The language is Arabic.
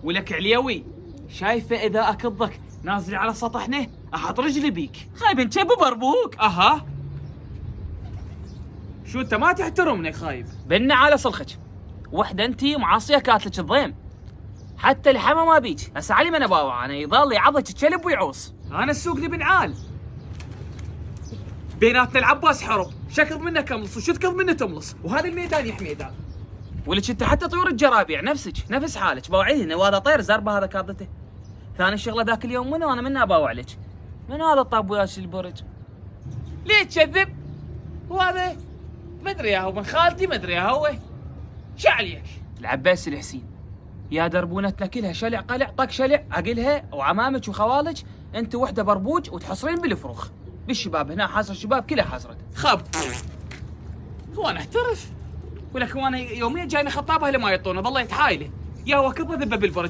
ولك عليوي، شايفه اذا اكضك نازل على سطحنا احط رجلي بيك. خايب نشب بربوك. اها، شو انت ما تحترمني خايب؟ بنا على صلخك، وحده انتي معاصيه كاتلك الضيم، حتى الحما ما بيك. هسه علي من اباوع انا، يظل يعضك الكلب ويعوص. انا السوق لي بنعال، بيناتنا العباس حرب، شكض منك املص وشتكض منه تملص، وهذا الميدان يا حميدان. ولك انت حتى طيور الجرابيع نفسك نفس حالك، بوعيه وهذا طير زربه هذا كاضته. ثاني الشغله ذاك اليوم منو انا منها باوع لك، من هذا الطاب وياش البرج؟ ليه تكذب؟ وهذا ما ادري يا هو من خالتي، ما ادري يا هو شو عليك؟ العباس الحسين، يا دربونتنا كلها شلع قلع طق شلع، عقلها وعمامك وخوالك انت وحده بربوج وتحصرين بالفروخ. بالشباب هنا حاصر الشباب كلها حاصرت. خب هو انا احترف ولك، هو انا يوميا جايني خطابه لما يعطونه ظل يتحايله، يا هو كبه ذبه بالبرج.